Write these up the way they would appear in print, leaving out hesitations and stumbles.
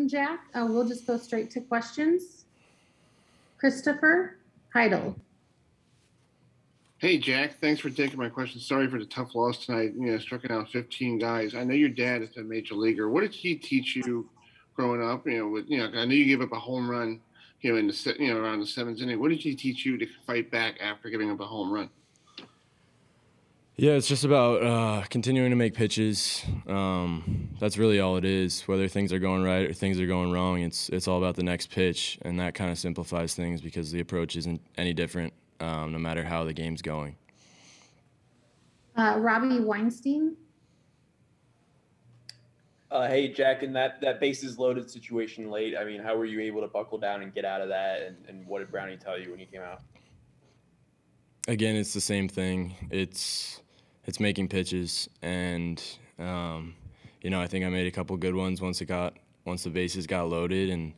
Jack. We'll just go straight to questions. Christopher Heidel. Hey, Jack. Thanks for taking my question. Sorry for the tough loss tonight. Striking out 15 guys. I know your dad is a major leaguer. What did he teach you growing up? I know you gave up a home run, in the around the seventh inning. What did he teach you to fight back after giving up a home run? Yeah, it's just about continuing to make pitches. That's really all it is. Whether things are going right or things are going wrong, it's all about the next pitch, and that kind of simplifies things because the approach isn't any different, no matter how the game's going. Robbie Weinstein. Hey, Jack, in that bases loaded situation late, I mean, how were you able to buckle down and get out of that, and what did Brownie tell you when you came out? Again, it's the same thing. It's making pitches, and I think I made a couple good ones once the bases got loaded, and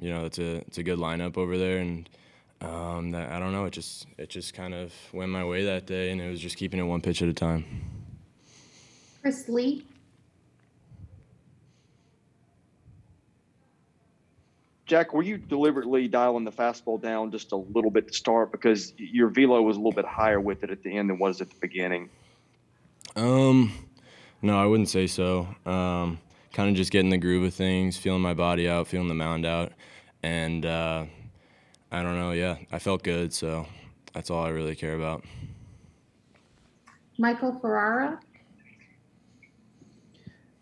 it's a good lineup over there, and I don't know, it just kind of went my way that day, and it was just keeping it one pitch at a time. Chris Lee. Jack, were you deliberately dialing the fastball down just a little bit to start because your velo was a little bit higher with it at the end than was at the beginning? No, I wouldn't say so. Kind of just getting the groove of things, feeling my body out, feeling the mound out, and I don't know. Yeah, I felt good, so that's all I really care about. Michael Ferrara.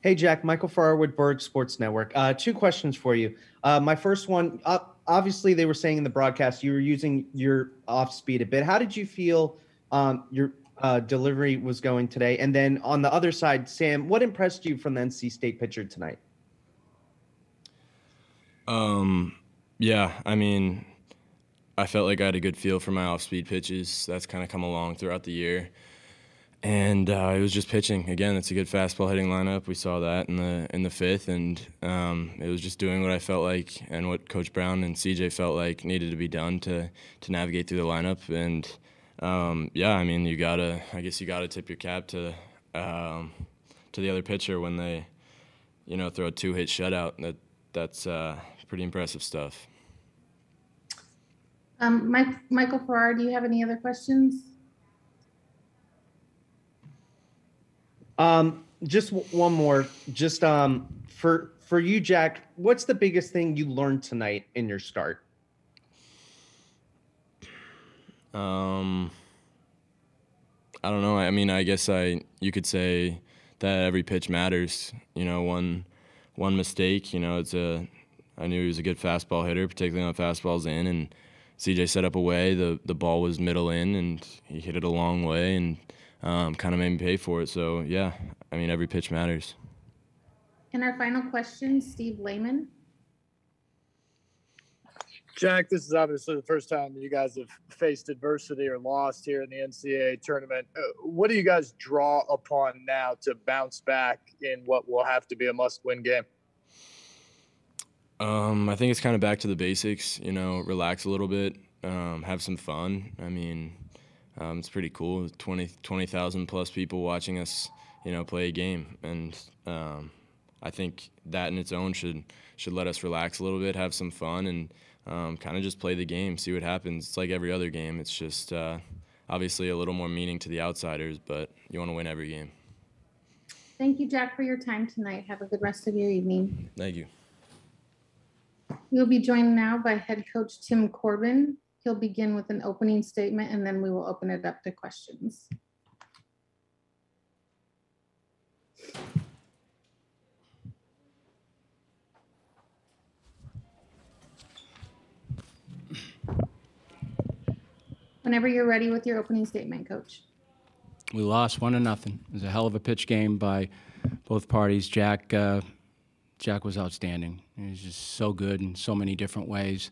Hey, Jack. Michael Farrar with Bird Sports Network. 2 questions for you. My first one, obviously they were saying in the broadcast you were using your off speed a bit. How did you feel your delivery was going today? And then on the other side, Sam, what impressed you from the NC State pitcher tonight? Yeah, I mean, I felt like I had a good feel for my off speed pitches. That's kind of come along throughout the year. And it was just pitching. Again, it's a good fastball hitting lineup. We saw that in the 5th, and it was just doing what I felt like and what Coach Brown and CJ felt like needed to be done to navigate through the lineup. And I mean, you gotta tip your cap to the other pitcher when they, throw a 2-hit shutout. That's pretty impressive stuff. Michael Farrar, do you have any other questions? Just one more. Just for you, Jack, what's the biggest thing you learned tonight in your start? I don't know. I mean, I guess you could say that every pitch matters. One mistake. I knew he was a good fastball hitter, particularly on fastballs in, and CJ set up a way. The ball was middle in, and he hit it a long way, and kind of made me pay for it. So, yeah, I mean, every pitch matters. And our final question, Steve Lehman. Jack, this is obviously the first time you guys have faced adversity or lost here in the NCAA tournament. What do you guys draw upon now to bounce back in what will have to be a must-win game? I think it's kind of back to the basics, relax a little bit, have some fun. I mean, it's pretty cool. 20,000 plus people watching us, play a game. And I think that in its own should let us relax a little bit, have some fun, and kind of just play the game, see what happens. It's like every other game. It's just obviously a little more meaning to the outsiders, but you want to win every game. Thank you, Jack, for your time tonight. Have a good rest of your evening. Thank you. We'll be joined now by head coach Tim Corbin. He'll begin with an opening statement, and then we will open it up to questions. Whenever you're ready with your opening statement, Coach. We lost 1-0. It was a hell of a pitch game by both parties. Jack was outstanding. He was just so good in so many different ways.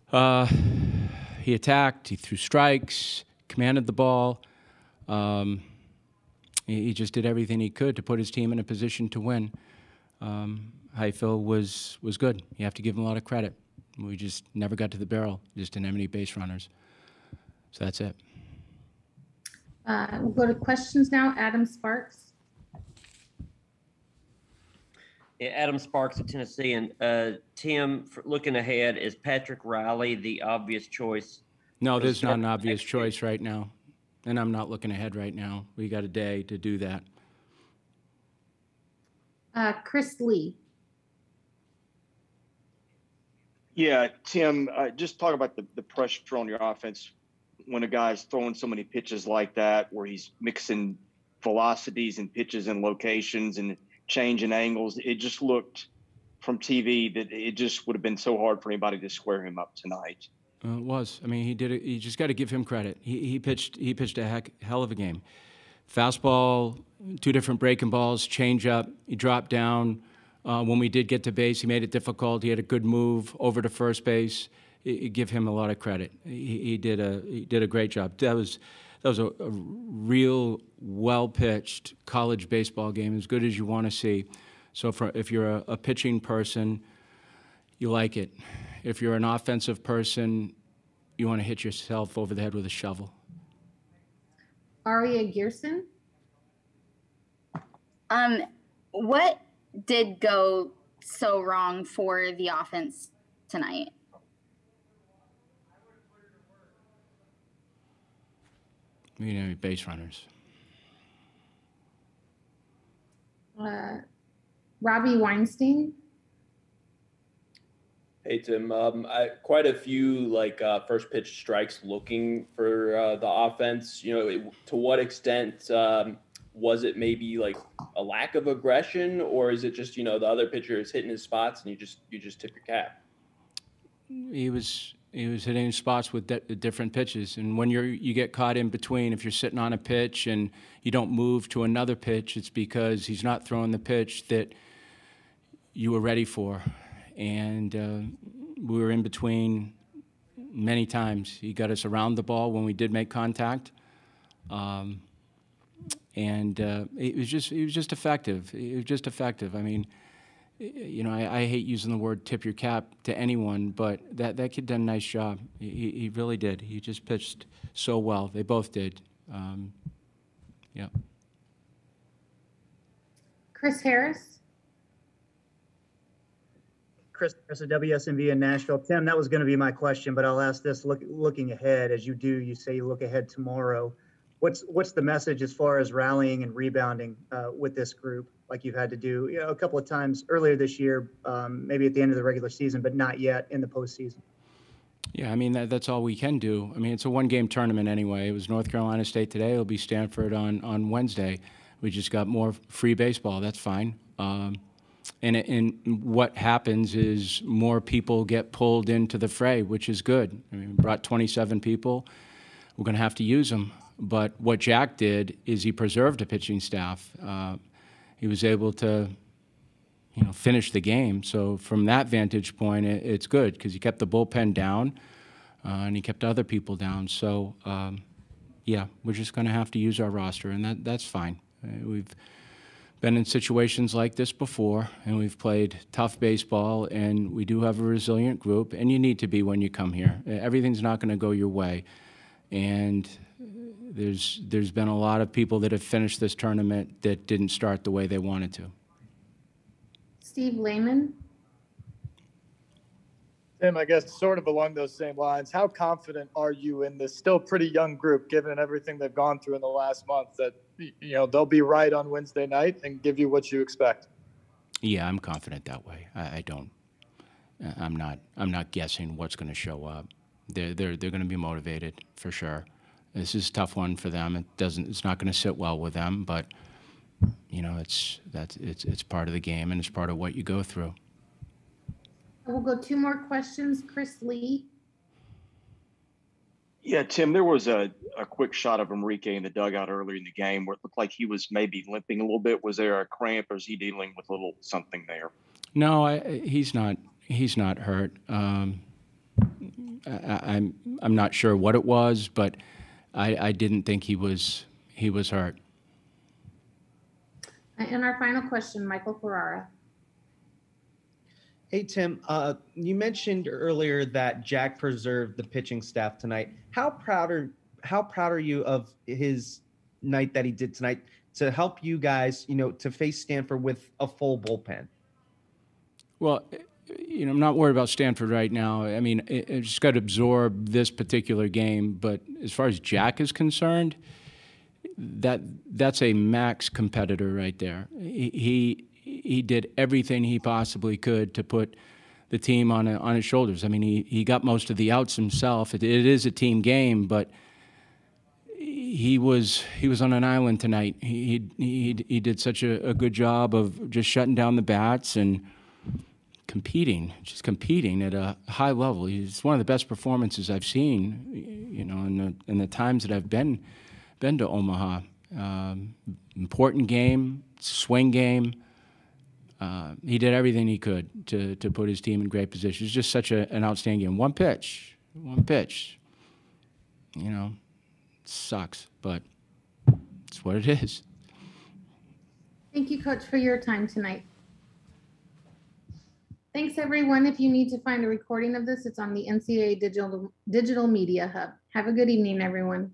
He attacked, he threw strikes, commanded the ball. He just did everything he could to put his team in a position to win. Highfield was good. You have to give him a lot of credit. We just never got to the barrel, just didn't have any base runners. So that's it. We'll go to questions now. Adam Sparks. Yeah, Adam Sparks of Tennessee. And Tim, looking ahead, is Patrick Riley the obvious choice? No, for the there's not an start obvious next year? choice right now, and I'm not looking ahead right now. We got a day to do that. Chris Lee. Yeah, Tim, just talk about the pressure on your offense when a guy's throwing so many pitches like that, where he's mixing velocities and pitches and locations and changing angles. It just looked from TV that it just would have been so hard for anybody to square him up tonight. It was. I mean, he did it. You just got to give him credit. He pitched a hell of a game. Fastball, 2 different breaking balls, change up. He dropped down. When we did get to base, he made it difficult. He had a good move over to first base. Give him a lot of credit. He did a great job. That was a real well pitched college baseball game, as good as you want to see. So if you're a pitching person, you like it. If you're an offensive person, you want to hit yourself over the head with a shovel. Aria Gearson. What did go so wrong for the offense tonight? We didn't have any base runners. Robbie Weinstein. Hey Tim, quite a few first pitch strikes looking for the offense. You know, to what extent was it maybe like a lack of aggression, or is it just the other pitcher is hitting his spots and you just tip your cap? He was hitting spots with different pitches, and when you get caught in between, if you're sitting on a pitch and you don't move to another pitch, it's because he's not throwing the pitch that you were ready for. And we were in between many times. He got us around the ball when we did make contact, and it was just effective. It was just effective. I mean, I hate using the word "tip your cap" to anyone, but that kid did a nice job. He really did. He just pitched so well. They both did. Yeah. Chris Harris. Chris at WSMV in Nashville. Tim, that was going to be my question, but I'll ask this: looking ahead, as you do, you say you look ahead tomorrow. What's the message as far as rallying and rebounding with this group, like you've had to do a couple of times earlier this year, maybe at the end of the regular season, but not yet in the postseason? Yeah, I mean, that's all we can do. I mean, it's a one-game tournament anyway. It was North Carolina State today. It'll be Stanford on Wednesday. We just got more free baseball. That's fine. And what happens is more people get pulled into the fray, which is good. I mean, we brought 27 people. We're going to have to use them. But what Jack did is he preserved a pitching staff. He was able to, finish the game. So from that vantage point, it's good because he kept the bullpen down and he kept other people down. So, yeah, we're just going to have to use our roster, and that's fine. We've been in situations like this before, and we've played tough baseball, and we do have a resilient group, and you need to be when you come here. Everything's not going to go your way, and there's been a lot of people that have finished this tournament that didn't start the way they wanted to. Steve Lehman. Tim, I guess sort of along those same lines, how confident are you in this still pretty young group, given everything they've gone through in the last month, that they'll be right on Wednesday night and give you what you expect? Yeah, I'm confident that way. I'm not guessing what's going to show up. They're going to be motivated for sure. This is a tough one for them. It's not going to sit well with them, but it's part of the game and it's part of what you go through. We'll go 2 more questions. Chris Lee. Yeah, Tim, there was a quick shot of Enrique in the dugout earlier in the game where it looked like he was maybe limping a little bit. Was there a cramp, or is he dealing with a little something there? No, he's not hurt. I'm not sure what it was, but I didn't think he was hurt. And our final question, Michael Ferrara. Hey, Tim, you mentioned earlier that Jack preserved the pitching staff tonight. How proud are you of his night that he did tonight to help you guys, to face Stanford with a full bullpen? Well, I'm not worried about Stanford right now. I mean, I just got to absorb this particular game. But as far as Jack is concerned, that's a max competitor right there. He did everything he possibly could to put the team on his shoulders. I mean, he got most of the outs himself. It is a team game, but he was on an island tonight. He did such a good job of just shutting down the bats and competing at a high level. It's one of the best performances I've seen, in the times that I've been to Omaha. Important game, swing game. He did everything he could to put his team in great position. It's just such an outstanding game. One pitch. Sucks, but it's what it is. Thank you, Coach, for your time tonight. Thanks, everyone. If you need to find a recording of this, it's on the NCAA Digital Media Hub. Have a good evening, everyone.